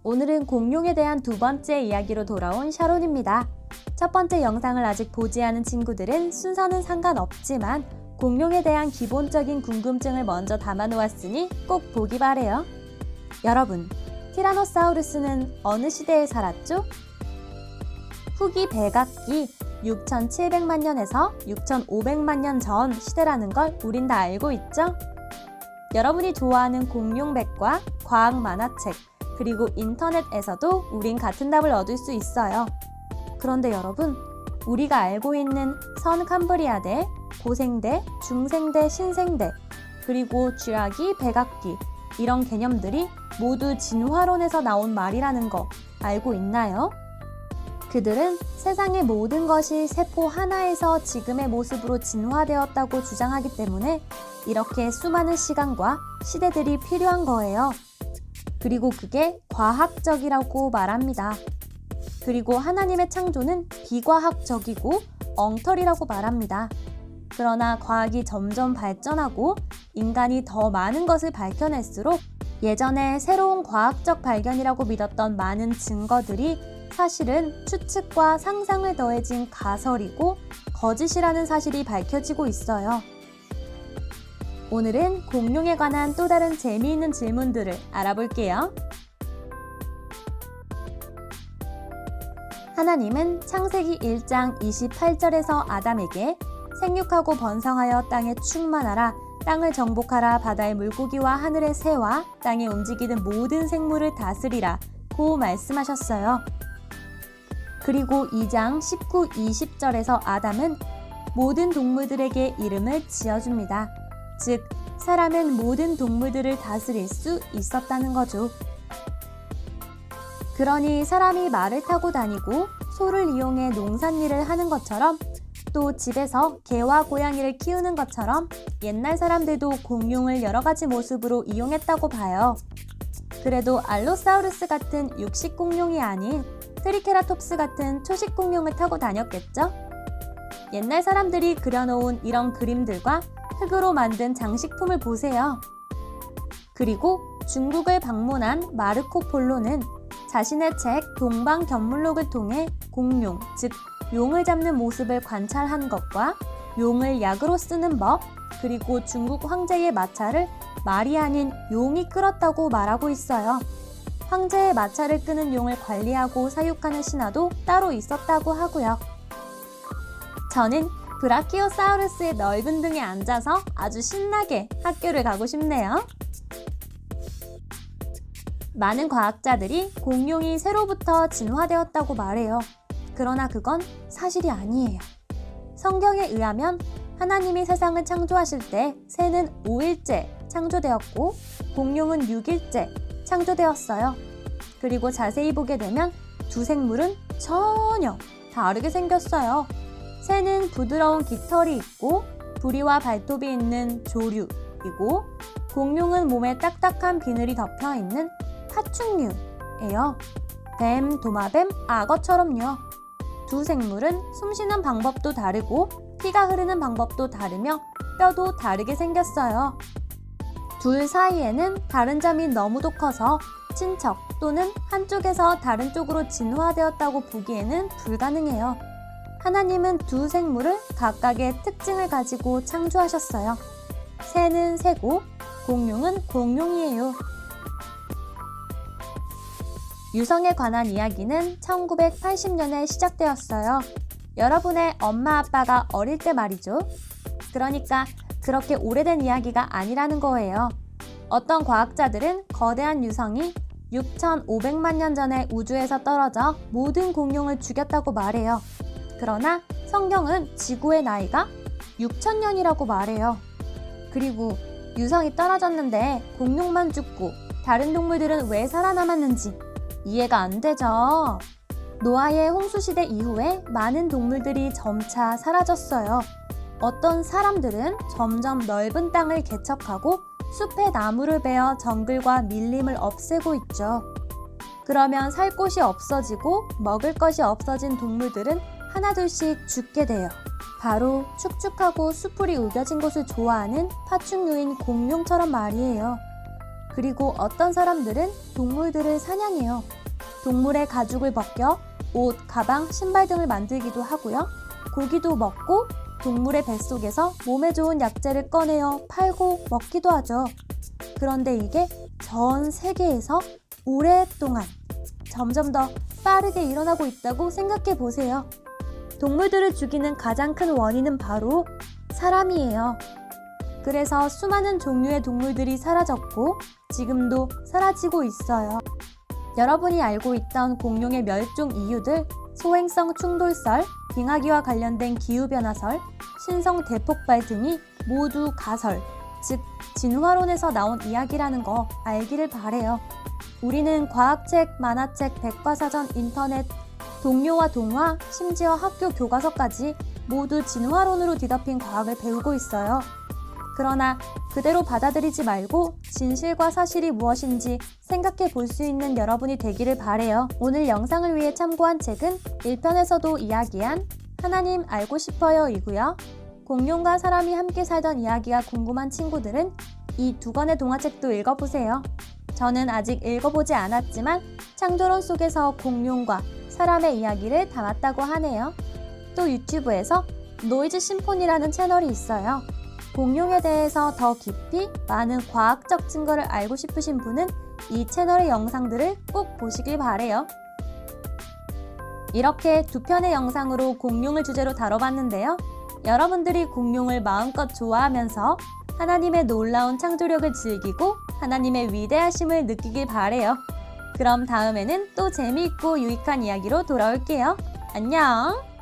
오늘은 공룡에 대한 두 번째 이야기로 돌아온 샤론입니다. 첫 번째 영상을 아직 보지 않은 친구들은 순서는 상관없지만 공룡에 대한 기본적인 궁금증을 먼저 담아놓았으니 꼭 보기 바래요. 여러분, 티라노사우루스는 어느 시대에 살았죠? 후기 백악기 6,700만 년에서 6,500만 년 전 시대라는 걸 우린 다 알고 있죠? 여러분이 좋아하는 공룡백과 과학 만화책, 그리고 인터넷에서도 우린 같은 답을 얻을 수 있어요. 그런데 여러분, 우리가 알고 있는 선 캄브리아대, 고생대, 중생대, 신생대, 그리고 쥐라기, 백악기 이런 개념들이 모두 진화론에서 나온 말이라는 거 알고 있나요? 그들은 세상의 모든 것이 세포 하나에서 지금의 모습으로 진화되었다고 주장하기 때문에 이렇게 수많은 시간과 시대들이 필요한 거예요. 그리고 그게 과학적이라고 말합니다. 그리고 하나님의 창조는 비과학적이고 엉터리라고 말합니다. 그러나 과학이 점점 발전하고 인간이 더 많은 것을 밝혀낼수록 예전에 새로운 과학적 발견이라고 믿었던 많은 증거들이 사실은 추측과 상상을 더해진 가설이고 거짓이라는 사실이 밝혀지고 있어요. 오늘은 공룡에 관한 또 다른 재미있는 질문들을 알아볼게요. 하나님은 창세기 1장 28절에서 아담에게 생육하고 번성하여 땅에 충만하라, 땅을 정복하라, 바다의 물고기와 하늘의 새와 땅에 움직이는 모든 생물을 다스리라 고 말씀하셨어요. 그리고 2장 19, 20절에서 아담은 모든 동물들에게 이름을 지어줍니다. 즉, 사람은 모든 동물들을 다스릴 수 있었다는 거죠. 그러니 사람이 말을 타고 다니고 소를 이용해 농산일을 하는 것처럼 또 집에서 개와 고양이를 키우는 것처럼 옛날 사람들도 공룡을 여러 가지 모습으로 이용했다고 봐요. 그래도 알로사우루스 같은 육식 공룡이 아닌 트리케라톱스 같은 초식 공룡을 타고 다녔겠죠? 옛날 사람들이 그려놓은 이런 그림들과 흙으로 만든 장식품을 보세요. 그리고 중국을 방문한 마르코 폴로는 자신의 책 동방견물록을 통해 공룡, 즉 용을 잡는 모습을 관찰한 것과 용을 약으로 쓰는 법, 그리고 중국 황제의 마차를 말이 아닌 용이 끌었다고 말하고 있어요. 황제의 마차를 끄는 용을 관리하고 사육하는 신하도 따로 있었다고 하고요. 저는 브라키오사우루스의 넓은 등에 앉아서 아주 신나게 학교를 가고 싶네요. 많은 과학자들이 공룡이 새로부터 진화되었다고 말해요. 그러나 그건 사실이 아니에요. 성경에 의하면 하나님이 세상을 창조하실 때 새는 5일째 창조되었고 공룡은 6일째 창조되었어요. 그리고 자세히 보게 되면 두 생물은 전혀 다르게 생겼어요. 새는 부드러운 깃털이 있고 부리와 발톱이 있는 조류이고 공룡은 몸에 딱딱한 비늘이 덮여있는 파충류예요. 뱀, 도마뱀, 악어처럼요. 두 생물은 숨쉬는 방법도 다르고 피가 흐르는 방법도 다르며 뼈도 다르게 생겼어요. 둘 사이에는 다른 점이 너무도 커서 친척 또는 한쪽에서 다른 쪽으로 진화되었다고 보기에는 불가능해요. 하나님은 두 생물을 각각의 특징을 가지고 창조하셨어요. 새는 새고 공룡은 공룡이에요. 유성에 관한 이야기는 1980년에 시작되었어요. 여러분의 엄마 아빠가 어릴 때 말이죠. 그러니까 그렇게 오래된 이야기가 아니라는 거예요. 어떤 과학자들은 거대한 유성이 6,500만 년 전에 우주에서 떨어져 모든 공룡을 죽였다고 말해요. 그러나 성경은 지구의 나이가 6,000년이라고 말해요. 그리고 유성이 떨어졌는데 공룡만 죽고 다른 동물들은 왜 살아남았는지 이해가 안 되죠? 노아의 홍수시대 이후에 많은 동물들이 점차 사라졌어요. 어떤 사람들은 점점 넓은 땅을 개척하고 숲의 나무를 베어 정글과 밀림을 없애고 있죠. 그러면 살 곳이 없어지고 먹을 것이 없어진 동물들은 하나둘씩 죽게 돼요. 바로 축축하고 수풀이 우겨진 곳을 좋아하는 파충류인 공룡처럼 말이에요. 그리고 어떤 사람들은 동물들을 사냥해요. 동물의 가죽을 벗겨 옷, 가방, 신발 등을 만들기도 하고요. 고기도 먹고 동물의 뱃속에서 몸에 좋은 약재를 꺼내어 팔고 먹기도 하죠. 그런데 이게 전 세계에서 오랫동안 점점 더 빠르게 일어나고 있다고 생각해 보세요. 동물들을 죽이는 가장 큰 원인은 바로 사람이에요. 그래서 수많은 종류의 동물들이 사라졌고 지금도 사라지고 있어요. 여러분이 알고 있던 공룡의 멸종 이유들, 소행성 충돌설, 빙하기와 관련된 기후변화설, 신성 대폭발 등이 모두 가설, 즉 진화론에서 나온 이야기라는 거 알기를 바래요. 우리는 과학책, 만화책, 백과사전, 인터넷, 동요와 동화, 심지어 학교 교과서까지 모두 진화론으로 뒤덮인 과학을 배우고 있어요. 그러나 그대로 받아들이지 말고 진실과 사실이 무엇인지 생각해 볼 수 있는 여러분이 되기를 바래요. 오늘 영상을 위해 참고한 책은 1편에서도 이야기한 하나님 알고 싶어요 이고요. 공룡과 사람이 함께 살던 이야기가 궁금한 친구들은 이 두 권의 동화책도 읽어보세요. 저는 아직 읽어보지 않았지만 창조론 속에서 공룡과 사람의 이야기를 담았다고 하네요. 또 유튜브에서 노이즈 심포니라는 채널이 있어요. 공룡에 대해서 더 깊이 많은 과학적 증거를 알고 싶으신 분은 이 채널의 영상들을 꼭 보시길 바래요. 이렇게 두 편의 영상으로 공룡을 주제로 다뤄봤는데요. 여러분들이 공룡을 마음껏 좋아하면서 하나님의 놀라운 창조력을 즐기고 하나님의 위대하심을 느끼길 바래요. 그럼 다음에는 또 재미있고 유익한 이야기로 돌아올게요. 안녕!